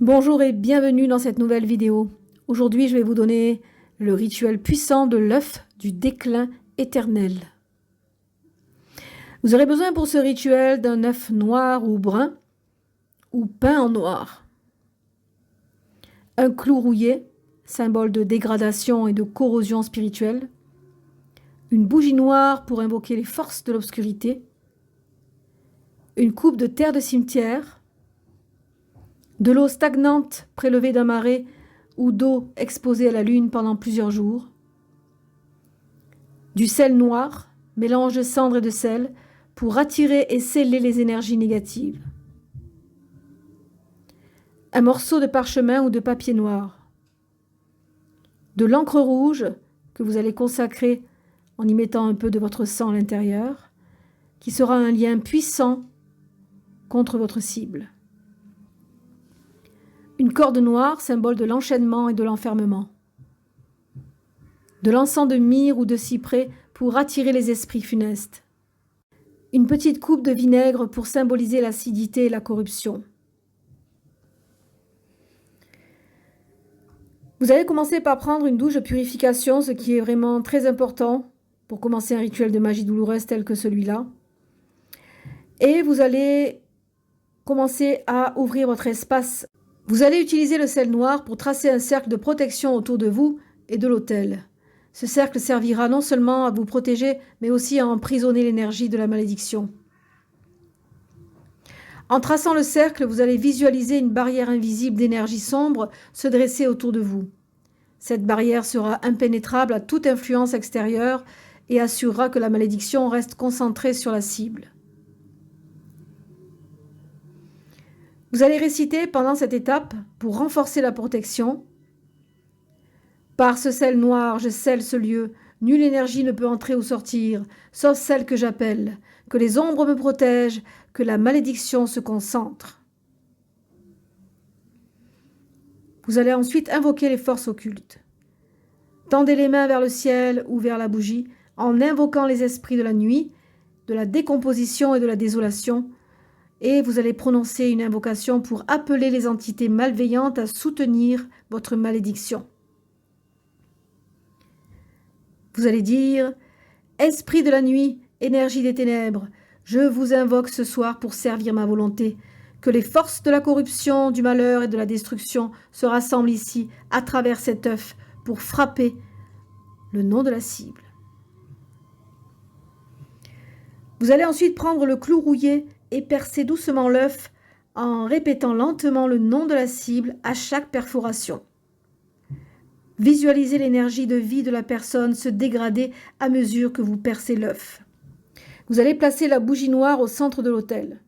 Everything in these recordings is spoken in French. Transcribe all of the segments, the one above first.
Bonjour et bienvenue dans cette nouvelle vidéo. Aujourd'hui, je vais vous donner le rituel puissant de l'œuf du déclin éternel. Vous aurez besoin pour ce rituel d'un œuf noir ou brun ou peint en noir. Un clou rouillé, symbole de dégradation et de corrosion spirituelle. Une bougie noire pour invoquer les forces de l'obscurité. Une coupe de terre de cimetière. De l'eau stagnante prélevée d'un marais ou d'eau exposée à la lune pendant plusieurs jours. Du sel noir, mélange de cendre et de sel, pour attirer et sceller les énergies négatives. Un morceau de parchemin ou de papier noir. De l'encre rouge que vous allez consacrer en y mettant un peu de votre sang à l'intérieur, qui sera un lien puissant contre votre cible. Une corde noire, symbole de l'enchaînement et de l'enfermement. De l'encens de myrrhe ou de cyprès pour attirer les esprits funestes. Une petite coupe de vinaigre pour symboliser l'acidité et la corruption. Vous allez commencer par prendre une douche de purification, ce qui est vraiment très important pour commencer un rituel de magie douloureuse tel que celui-là. Et vous allez commencer à ouvrir votre espace. Vous allez utiliser le sel noir pour tracer un cercle de protection autour de vous et de l'autel. Ce cercle servira non seulement à vous protéger, mais aussi à emprisonner l'énergie de la malédiction. En traçant le cercle, vous allez visualiser une barrière invisible d'énergie sombre se dresser autour de vous. Cette barrière sera impénétrable à toute influence extérieure et assurera que la malédiction reste concentrée sur la cible. Vous allez réciter pendant cette étape, pour renforcer la protection, « Par ce sel noir, je scelle ce lieu, nulle énergie ne peut entrer ou sortir, sauf celle que j'appelle, que les ombres me protègent, que la malédiction se concentre. » Vous allez ensuite invoquer les forces occultes. Tendez les mains vers le ciel ou vers la bougie, en invoquant les esprits de la nuit, de la décomposition et de la désolation, et vous allez prononcer une invocation pour appeler les entités malveillantes à soutenir votre malédiction. Vous allez dire « Esprit de la nuit, énergie des ténèbres, je vous invoque ce soir pour servir ma volonté. Que les forces de la corruption, du malheur et de la destruction se rassemblent ici, à travers cet œuf, pour frapper le nom de la cible. » Vous allez ensuite prendre le clou rouillé et percer doucement l'œuf en répétant lentement le nom de la cible à chaque perforation. Visualisez l'énergie de vie de la personne se dégrader à mesure que vous percez l'œuf. Vous allez placer la bougie noire au centre de l'autel.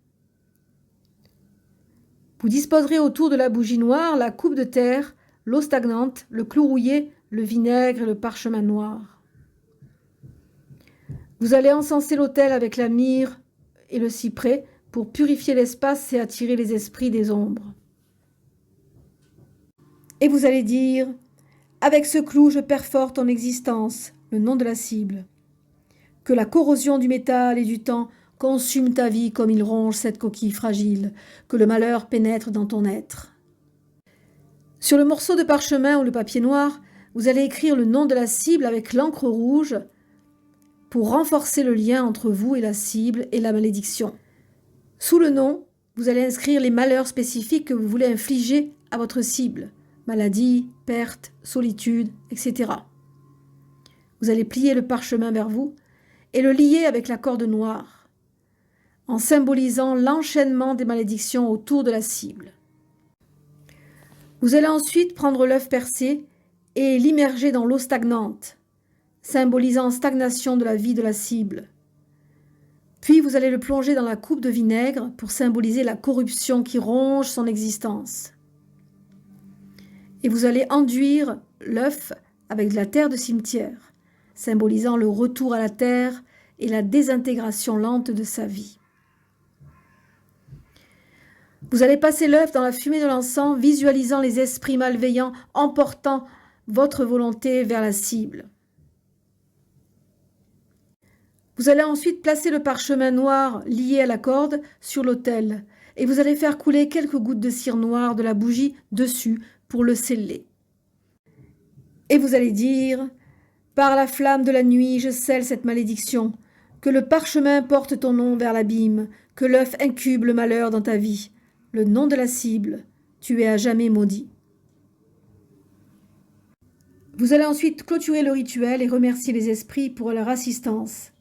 Vous disposerez autour de la bougie noire la coupe de terre, l'eau stagnante, le clou rouillé, le vinaigre et le parchemin noir. Vous allez encenser l'autel avec la myrrhe et le cyprès pour purifier l'espace et attirer les esprits des ombres. Et vous allez dire « Avec ce clou, je perfore ton existence, le nom de la cible. Que la corrosion du métal et du temps consume ta vie comme il ronge cette coquille fragile, que le malheur pénètre dans ton être. » Sur le morceau de parchemin ou le papier noir, vous allez écrire le nom de la cible avec l'encre rouge pour renforcer le lien entre vous et la cible et la malédiction. Sous le nom, vous allez inscrire les malheurs spécifiques que vous voulez infliger à votre cible. Maladie, perte, solitude, etc. Vous allez plier le parchemin vers vous et le lier avec la corde noire, en symbolisant l'enchaînement des malédictions autour de la cible. Vous allez ensuite prendre l'œuf percé et l'immerger dans l'eau stagnante, symbolisant stagnation de la vie de la cible. Puis vous allez le plonger dans la coupe de vinaigre pour symboliser la corruption qui ronge son existence. Et vous allez enduire l'œuf avec de la terre de cimetière, symbolisant le retour à la terre et la désintégration lente de sa vie. Vous allez passer l'œuf dans la fumée de l'encens, visualisant les esprits malveillants emportant votre volonté vers la cible. Vous allez ensuite placer le parchemin noir lié à la corde sur l'autel et vous allez faire couler quelques gouttes de cire noire de la bougie dessus pour le sceller. Et vous allez dire « Par la flamme de la nuit, je scelle cette malédiction. Que le parchemin porte ton nom vers l'abîme, que l'œuf incube le malheur dans ta vie. Le nom de la cible, tu es à jamais maudit. » Vous allez ensuite clôturer le rituel et remercier les esprits pour leur assistance.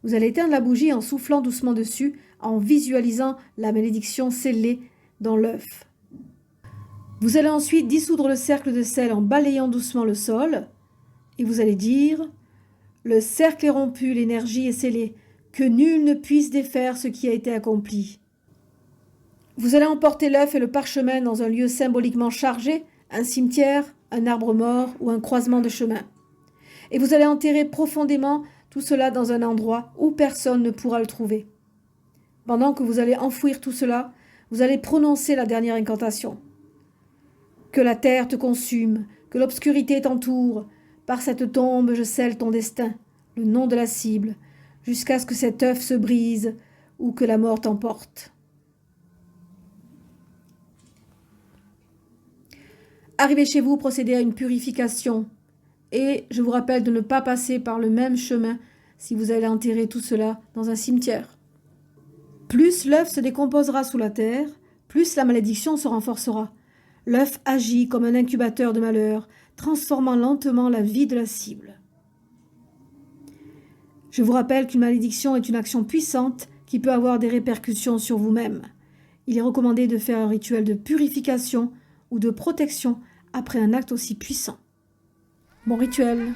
Vous allez éteindre la bougie en soufflant doucement dessus, en visualisant la malédiction scellée dans l'œuf. Vous allez ensuite dissoudre le cercle de sel en balayant doucement le sol, et vous allez dire « Le cercle est rompu, l'énergie est scellée, que nul ne puisse défaire ce qui a été accompli. » Vous allez emporter l'œuf et le parchemin dans un lieu symboliquement chargé, un cimetière, un arbre mort ou un croisement de chemin. Et vous allez enterrer profondément tout cela dans un endroit où personne ne pourra le trouver. Pendant que vous allez enfouir tout cela, vous allez prononcer la dernière incantation. Que la terre te consume, que l'obscurité t'entoure. Par cette tombe, je scelle ton destin, le nom de la cible, jusqu'à ce que cet œuf se brise ou que la mort t'emporte. Arrivez chez vous, procédez à une purification. Et je vous rappelle de ne pas passer par le même chemin si vous allez enterrer tout cela dans un cimetière. Plus l'œuf se décomposera sous la terre, plus la malédiction se renforcera. L'œuf agit comme un incubateur de malheur, transformant lentement la vie de la cible. Je vous rappelle qu'une malédiction est une action puissante qui peut avoir des répercussions sur vous-même. Il est recommandé de faire un rituel de purification ou de protection après un acte aussi puissant. Bon rituel!